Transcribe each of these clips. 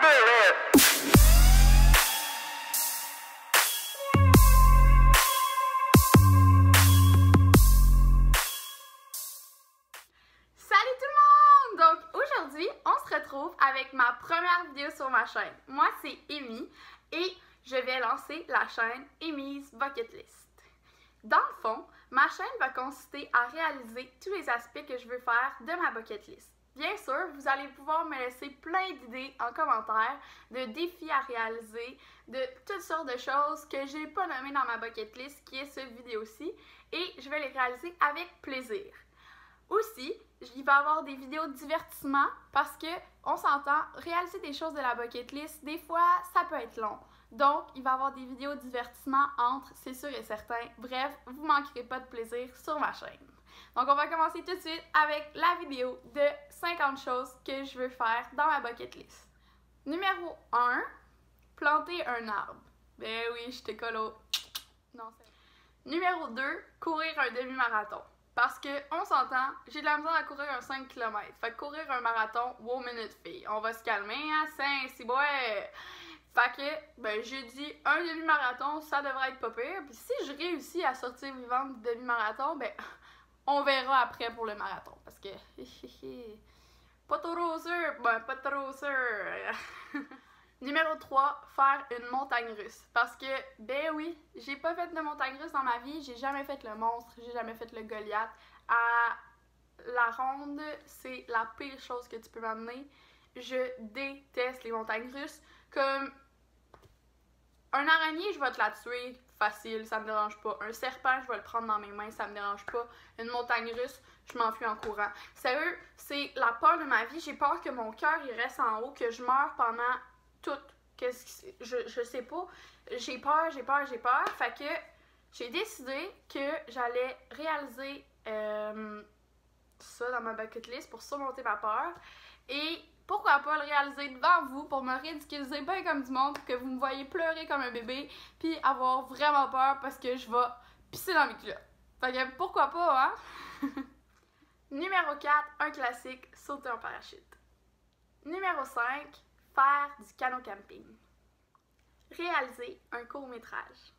Salut tout le monde! Donc aujourd'hui, on se retrouve avec ma première vidéo sur ma chaîne. Moi, c'est Amy et je vais lancer la chaîne Amy's Bucket List. Dans le fond, ma chaîne va consister à réaliser tous les aspects que je veux faire de ma bucket list. Bien sûr, vous allez pouvoir me laisser plein d'idées en commentaire, de défis à réaliser, de toutes sortes de choses que j'ai pas nommées dans ma bucket list qui est cette vidéo-ci et je vais les réaliser avec plaisir. Aussi, il va y avoir des vidéos de divertissement parce que, on s'entend, réaliser des choses de la bucket list, des fois, ça peut être long. Donc, il va y avoir des vidéos de divertissement entre, c'est sûr et certain. Bref, vous ne manquerez pas de plaisir sur ma chaîne. Donc, on va commencer tout de suite avec la vidéo de 50 choses que je veux faire dans ma bucket list. Numéro 1, planter un arbre. Ben oui, je te colo. Non, c'est... Numéro 2, courir un demi-marathon. Parce que, on s'entend, j'ai de la misère à courir un 5 km. Fait que courir un marathon, wow, minute fille. On va se calmer, hein, 5, 6, ouais. Fait que, ben, j'ai dit un demi-marathon, ça devrait être pas pire. Puis si je réussis à sortir vivante du demi-marathon, ben, on verra après pour le marathon. Parce que, pas trop sûr, ben, pas trop sûr. Numéro 3, faire une montagne russe. Parce que, ben oui, j'ai pas fait de montagne russe dans ma vie. J'ai jamais fait le monstre, j'ai jamais fait le Goliath. À la ronde, c'est la pire chose que tu peux m'amener. Je déteste les montagnes russes. Comme un araignée, je vais te la tuer facile, ça me dérange pas. Un serpent, je vais le prendre dans mes mains, ça me dérange pas. Une montagne russe, je m'enfuis en courant. Sérieux, c'est la peur de ma vie. J'ai peur que mon cœur il reste en haut, que je meure pendant tout. Je sais pas. J'ai peur. Fait que j'ai décidé que j'allais réaliser ça dans ma bucket list pour surmonter ma peur. Et pourquoi pas le réaliser devant vous pour me ridiculiser bien comme du monde, pour que vous me voyez pleurer comme un bébé, puis avoir vraiment peur parce que je vais pisser dans mes culottes. Fait que pourquoi pas, hein? Numéro 4, un classique, sauter en parachute. Numéro 5, faire du canot camping. Réaliser un court-métrage.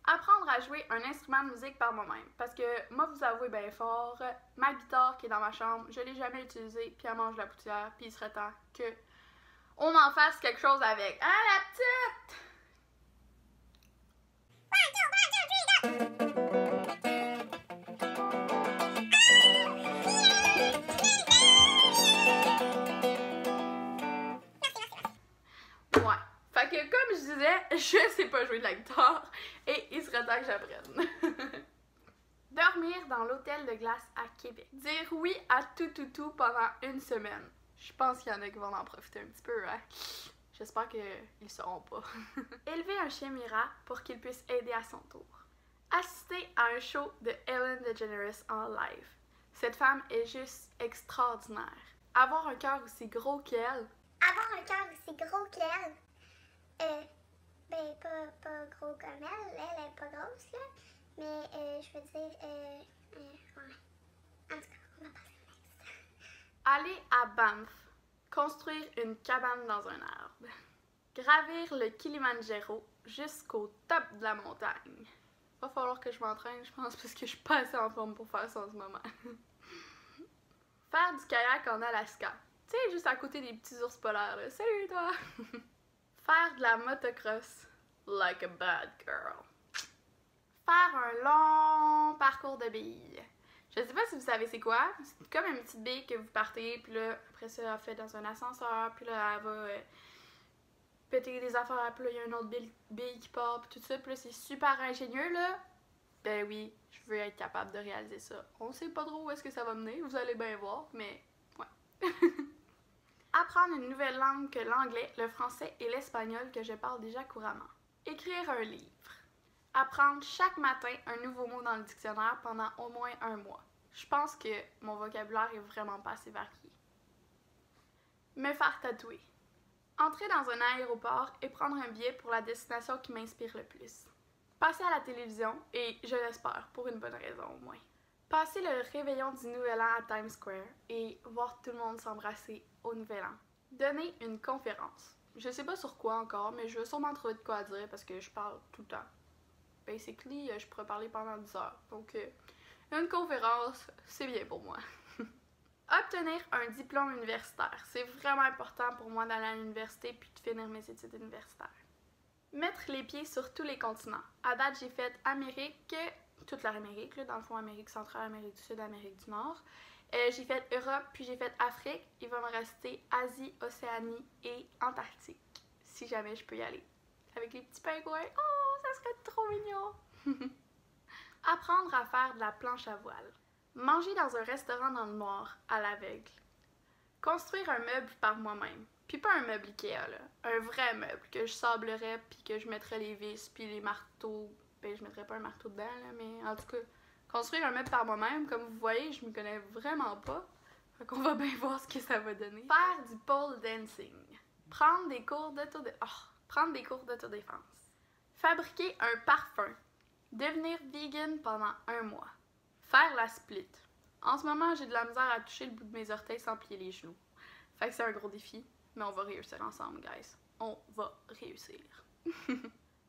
Apprendre à jouer un instrument de musique par moi-même. Parce que, moi, vous avouez bien fort, ma guitare qui est dans ma chambre, je l'ai jamais utilisée, puis elle mange la poussière, puis il serait temps que on en fasse quelque chose avec. Hein, la petite? Ouais. Fait que, comme je disais, je sais pas jouer de la guitare et il serait temps que j'apprenne. Dormir dans l'hôtel de glace à Québec. Dire oui à tout pendant une semaine. Je pense qu'il y en a qui vont en profiter un petit peu, hein? J'espère qu'ils sauront pas. Élever un chien Mira pour qu'il puisse aider à son tour. Assister à un show de Ellen DeGeneres en live. Cette femme est juste extraordinaire. Avoir un cœur aussi gros qu'elle. Avoir un cœur aussi gros qu'elle. Ben, pas gros comme elle est pas grosse, là. Mais, je veux dire, ouais. En tout cas, on va passer au next. Aller à Banff. Construire une cabane dans un arbre. Gravir le Kilimanjaro jusqu'au top de la montagne. Va falloir que je m'entraîne, je pense, parce que je suis pas assez en forme pour faire ça en ce moment. Faire du kayak en Alaska. Tu sais, juste à côté des petits ours polaires, là. Salut, toi! Faire de la motocross. Like a bad girl. Faire un long parcours de billes. Je sais pas si vous savez c'est quoi. C'est comme une petite bille que vous partez, puis là, après ça, elle fait dans un ascenseur, puis là, elle va péter des affaires, puis là, il y a une autre bille qui part, puis tout ça, puis là, c'est super ingénieux, là. Ben oui, je veux être capable de réaliser ça. On sait pas trop où est-ce que ça va mener, vous allez bien voir, mais ouais. Apprendre une nouvelle langue que l'anglais, le français et l'espagnol que je parle déjà couramment. Écrire un livre. Apprendre chaque matin un nouveau mot dans le dictionnaire pendant au moins un mois. Je pense que mon vocabulaire est vraiment pas assez varié. Me faire tatouer. Entrer dans un aéroport et prendre un billet pour la destination qui m'inspire le plus. Passer à la télévision et, je l'espère, pour une bonne raison au moins. Passer le réveillon du Nouvel An à Times Square et voir tout le monde s'embrasser au Nouvel An. Donner une conférence. Je sais pas sur quoi encore, mais je vais sûrement trouver de quoi dire parce que je parle tout le temps. Basically, je pourrais parler pendant 10 heures. Donc, une conférence, c'est bien pour moi. Obtenir un diplôme universitaire. C'est vraiment important pour moi d'aller à l'université puis de finir mes études universitaires. Mettre les pieds sur tous les continents. À date, j'ai fait Amérique, toute l'Amérique, dans le fond Amérique centrale, Amérique du Sud, Amérique du Nord. J'ai fait Europe, puis j'ai fait Afrique. Il va me rester Asie, Océanie et Antarctique, si jamais je peux y aller. Avec les petits pingouins, oh, ça serait trop mignon! Apprendre à faire de la planche à voile. Manger dans un restaurant dans le noir, à l'aveugle. Construire un meuble par moi-même. Puis pas un meuble Ikea, là. Un vrai meuble que je sablerais, puis que je mettrais les vis, puis les marteaux. Ben, je mettrais pas un marteau dedans, là, mais en tout cas, construire un meuble par moi-même, comme vous voyez, je me connais vraiment pas. Fait qu'on va bien voir ce que ça va donner. Faire du pole dancing. Prendre des cours d'autodéfense. Fabriquer un parfum. Devenir vegan pendant 1 mois. Faire la split. En ce moment, j'ai de la misère à toucher le bout de mes orteils sans plier les genoux. Fait que c'est un gros défi, mais on va réussir ensemble, guys. On va réussir.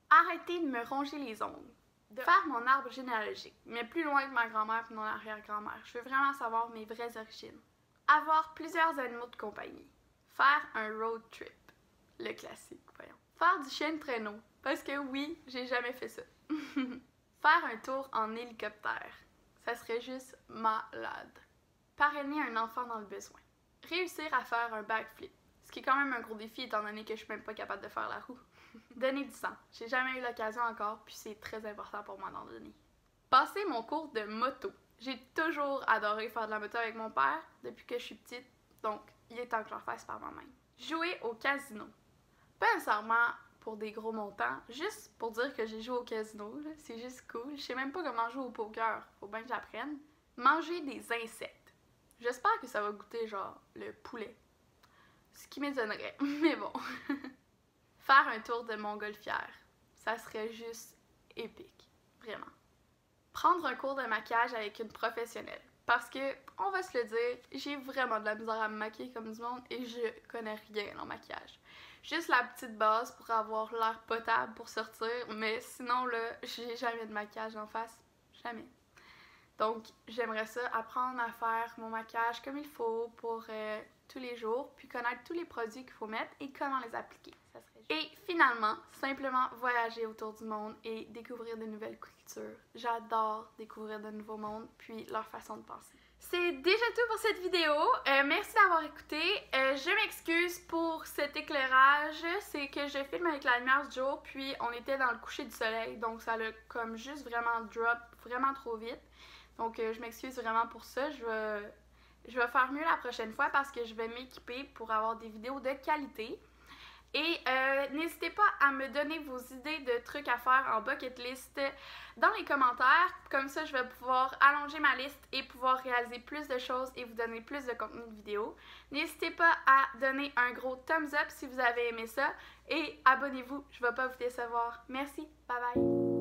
Arrêter de me ronger les ongles. Faire mon arbre généalogique, mais plus loin que ma grand-mère et mon arrière-grand-mère. Je veux vraiment savoir mes vraies origines. Avoir plusieurs animaux de compagnie. Faire un road trip. Le classique, voyons. Faire du chien de traîneau. Parce que oui, j'ai jamais fait ça. Faire un tour en hélicoptère. Ça serait juste malade. Parrainer un enfant dans le besoin. Réussir à faire un backflip. Ce qui est quand même un gros défi étant donné que je suis même pas capable de faire la roue. Donner du sang. J'ai jamais eu l'occasion encore, puis c'est très important pour moi d'en donner. Passer mon cours de moto. J'ai toujours adoré faire de la moto avec mon père depuis que je suis petite, donc il est temps que j'en fasse par moi-même. Jouer au casino. Pas nécessairement pour des gros montants, juste pour dire que j'ai joué au casino, c'est juste cool. Je sais même pas comment jouer au poker, faut bien que j'apprenne. Manger des insectes. J'espère que ça va goûter genre le poulet. Ce qui m'étonnerait, mais bon. Faire un tour de montgolfière. Ça serait juste épique, vraiment. Prendre un cours de maquillage avec une professionnelle. Parce que, on va se le dire, j'ai vraiment de la misère à me maquiller comme du monde et je connais rien en maquillage. Juste la petite base pour avoir l'air potable pour sortir, mais sinon là, j'ai jamais de maquillage en face. Jamais. Donc, j'aimerais ça, apprendre à faire mon maquillage comme il faut pour tous les jours, puis connaître tous les produits qu'il faut mettre et comment les appliquer. Ça serait juste. Et finalement, simplement voyager autour du monde et découvrir de nouvelles cultures. J'adore découvrir de nouveaux mondes, puis leur façon de penser. C'est déjà tout pour cette vidéo. Merci d'avoir écouté. Je m'excuse pour cet éclairage. C'est que je filme avec la lumière du jour, puis on était dans le coucher du soleil, donc ça l'a comme juste vraiment drop vraiment trop vite. Donc je m'excuse vraiment pour ça. Je vais faire mieux la prochaine fois parce que je vais m'équiper pour avoir des vidéos de qualité. Et n'hésitez pas à me donner vos idées de trucs à faire en bucket list dans les commentaires. Comme ça, je vais pouvoir allonger ma liste et pouvoir réaliser plus de choses et vous donner plus de contenu de vidéo. N'hésitez pas à donner un gros thumbs up si vous avez aimé ça. Et abonnez-vous, je ne vais pas vous décevoir. Merci, bye bye!